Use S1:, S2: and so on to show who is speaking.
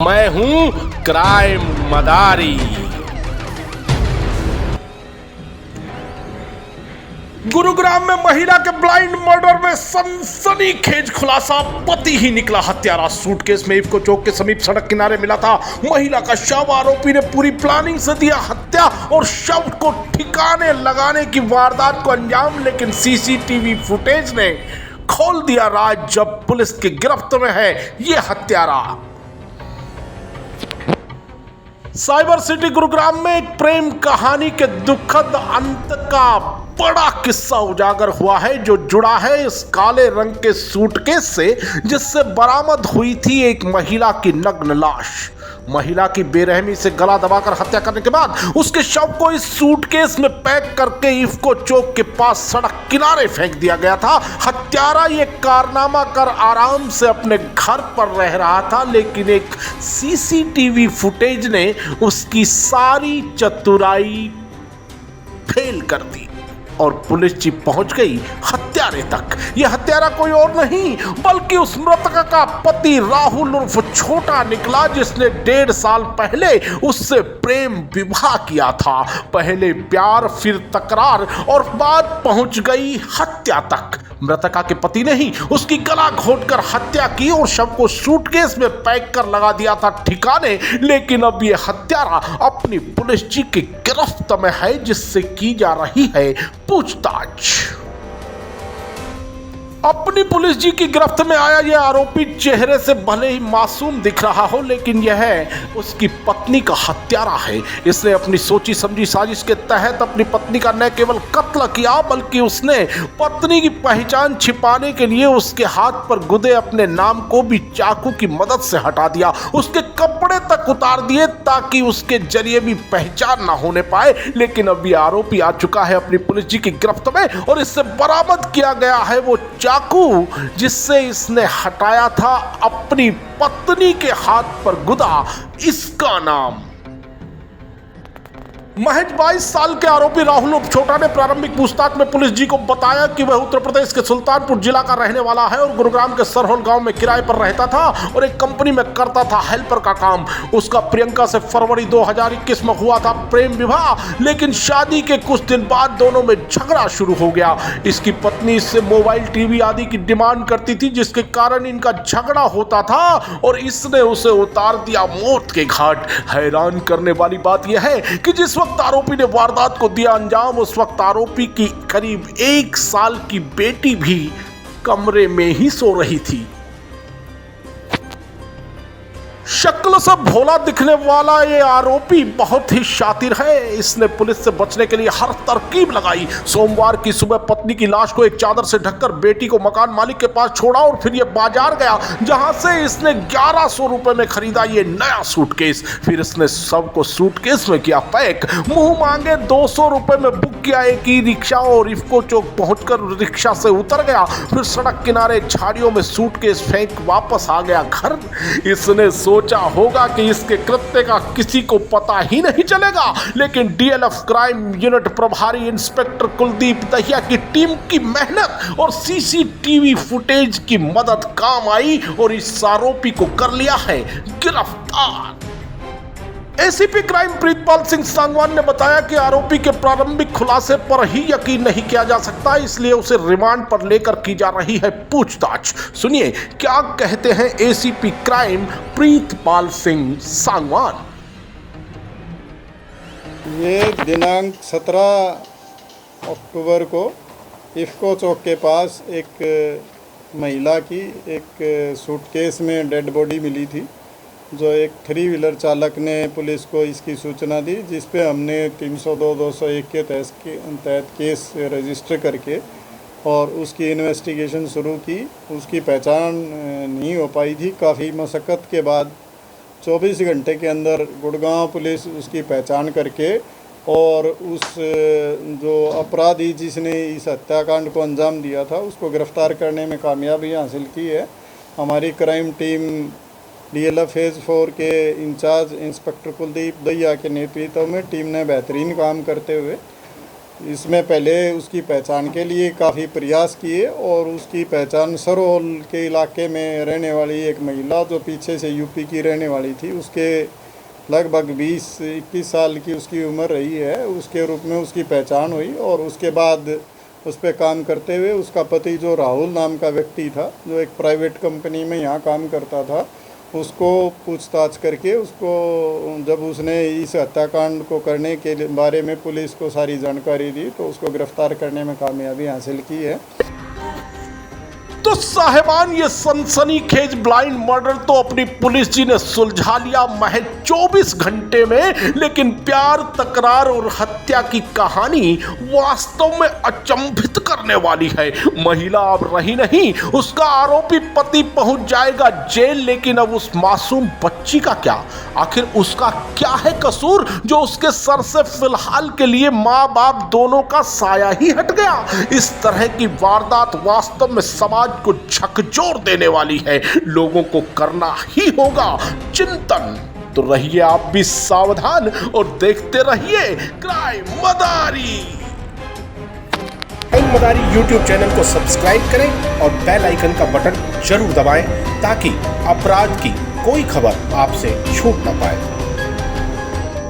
S1: मैं हूं क्राइम मदारी। गुरुग्राम में महिला के ब्लाइंड मर्डर में सनसनीखेज खुलासा। पति ही निकला हत्यारा। सूटकेस में इफ्को चौक के समीप सड़क किनारे मिला था महिला का शव। आरोपी ने पूरी प्लानिंग से दिया हत्या और शव को ठिकाने लगाने की वारदात को अंजाम, लेकिन सीसीटीवी फुटेज ने खोल दिया राज। जब पुलिस की गिरफ्त में है ये हत्यारा। साइबर सिटी गुरुग्राम में एक प्रेम कहानी के दुखद अंत का बड़ा किस्सा उजागर हुआ है, जो जुड़ा है इस काले रंग के सूटकेस से जिससे बरामद हुई थी एक महिला की नग्न लाश। महिला की बेरहमी से गला दबाकर हत्या करने के बाद उसके शव को इस सूटकेस में पैक करके इफ्को चौक के पास सड़क किनारे फेंक दिया गया था। हत्यारा ये कारनामा कर आराम से अपने घर पर रह रहा था, लेकिन एक सीसीटीवी फुटेज ने उसकी सारी चतुराई फेल कर दी और पुलिस जीप पहुंच गई हत्यारे तक। यह हत्यारा कोई और नहीं बल्कि उस मृतक का पति राहुल उर्फ छोटा निकला, जिसने 1.5 साल पहले उससे प्रेम विवाह किया था। पहले प्यार, फिर तकरार और बाद पहुंच गई हत्या तक। मृतका के पति ने ही उसकी गला घोंटकर हत्या की और शव को सूटकेस में पैक कर लगा दिया था ठिकाने। लेकिन अब यह हत्यारा अपनी पुलिस जी की गिरफ्त में है, जिससे की जा रही है पूछताछ। अपनी पुलिस जी की गिरफ्त में आया यह आरोपी चेहरे से भले ही मासूम दिख रहा हो, लेकिन यह उसकी पत्नी का हत्यारा है। इसने अपनी सोची समझी साजिश के तहत अपनी पत्नी का न केवल कत्ल किया, बल्कि उसने पत्नी की पहचान छिपाने के लिए उसके हाथ पर गुदे अपने नाम को भी चाकू की मदद से हटा दिया। उसके कपड़े तक उतार दिए ताकि उसके जरिए भी पहचान ना होने पाए। लेकिन अब यह आरोपी आ चुका है अपनी पुलिस जी की गिरफ्त में और इससे बरामद किया गया है वो चाकू जिससे इसने हटाया था अपनी पत्नी के हाथ पर गुदा। इसका नाम महज 22 साल के आरोपी राहुल उर्फ छोटा ने प्रारंभिक पूछताछ में पुलिस जी को बताया कि वह उत्तर प्रदेश के सुल्तानपुर जिला का रहने वाला है और गुरुग्राम के सरहोल गांव में किराए पर रहता था और एक कंपनी में करता था हेल्पर का काम। उसका प्रियंका से फरवरी 2021 में हुआ था प्रेम विवाह, लेकिन शादी के कुछ दिन बाद दोनों में झगड़ा शुरू हो गया। इसकी पत्नी इससे मोबाइल, टीवी आदि की डिमांड करती थी, जिसके कारण इनका झगड़ा होता था और इसने उसे उतार दिया मौत के घाट। हैरान करने वाली बात यह है कि जिस वक्त आरोपी ने वारदात को दिया अंजाम, उस वक्त आरोपी की करीब 1 साल की बेटी भी कमरे में ही सो रही थी। शक्ल से भोला दिखने वाला ये आरोपी बहुत ही शातिर है। इसने पुलिस से बचने के लिए हर तरकीब लगाई। सोमवार की सुबह पत्नी की लाश को एक चादर से ढककर बेटी को मकान मालिक के पास छोड़ा और फिर ये बाजार गया, जहां से इसने 1100 रुपए में खरीदा ये नया सूटकेस। फिर इसने सब को सूटकेस में किया पैक। मुंह मांगे 200 रुपए में बुक किया एक ही रिक्शा और इफ्को चौक पहुंचकर रिक्शा से उतर गया। फिर सड़क किनारे झाड़ियों में सूटकेस फेंक वापस आ गया घर। इसने सोचा होगा कि इसके कृत्य का किसी को पता ही नहीं चलेगा, लेकिन डीएलएफ क्राइम यूनिट प्रभारी इंस्पेक्टर कुलदीप दहिया की टीम की मेहनत और सीसीटीवी फुटेज की मदद काम आई और इस आरोपी को कर लिया है गिरफ्तार। एसीपी क्राइम प्रीतपाल सिंह सांगवान ने बताया कि आरोपी के प्रारंभिक खुलासे पर ही यकीन नहीं किया जा सकता, इसलिए उसे रिमांड पर लेकर की जा रही है पूछताछ। सुनिए क्या कहते हैं एसीपी क्राइम प्रीतपाल सिंह सांगवान।
S2: ये दिनांक 17 अक्टूबर को इफ्को चौक के पास एक महिला की एक सूटकेस में डेड बॉडी मिली थी, जो एक 3 व्हीलर चालक ने पुलिस को इसकी सूचना दी, जिस पे हमने 302/201 के तहत केस रजिस्टर करके और उसकी इन्वेस्टिगेशन शुरू की। उसकी पहचान नहीं हो पाई थी। काफ़ी मशक्क़त के बाद 24 घंटे के अंदर गुड़गांव पुलिस उसकी पहचान करके और उस जो अपराधी जिसने इस हत्याकांड को अंजाम दिया था उसको गिरफ़्तार करने में कामयाबी हासिल की है। हमारी क्राइम टीम डीएलएफ फेज़ 4 के इंचार्ज इंस्पेक्टर कुलदीप दहिया के नेतृत्व में टीम ने बेहतरीन काम करते हुए इसमें पहले उसकी पहचान के लिए काफ़ी प्रयास किए और उसकी पहचान सरोल के इलाके में रहने वाली एक महिला जो पीछे से यूपी की रहने वाली थी, उसके लगभग 20-21 साल की उसकी उम्र रही है, उसके रूप में उसकी पहचान हुई। और उसके बाद उस पर काम करते हुए उसका पति जो राहुल नाम का व्यक्ति था, जो एक प्राइवेट कंपनी में यहाँ काम करता था, उसको पूछताछ करके उसको जब उसने इस हत्याकांड को करने के बारे में पुलिस को सारी जानकारी दी तो उसको गिरफ्तार करने में कामयाबी हासिल की है।
S1: तो साहिबान, ये सनसनीखेज ब्लाइंड मर्डर तो अपनी पुलिस जी ने सुलझा लिया महज 24 घंटे में, लेकिन प्यार, तकरार और हत्या की कहानी वास्तव में अचंभित करने वाली है। महिला अब रही नहीं, उसका आरोपी पति पहुंच जाएगा जेल, लेकिन अब उस मासूम बच्ची का क्या? आखिर उसका क्या है कसूर जो उसके सर से फिलहाल के लिए माँ बाप दोनों का साया ही हट गया? इस तरह की वारदात वास्तव में समाज को झकझोर देने वाली है। लोगों को करना ही होगा चिंतन। तो रहिए आप भी सावधान और देखते रहिए क्राइम मदारी।
S3: क्राइम मदारी यूट्यूब चैनल को सब्सक्राइब करें और बेल आइकन का बटन जरूर दबाएं ताकि अपराध की कोई खबर आपसे छूट ना पाए।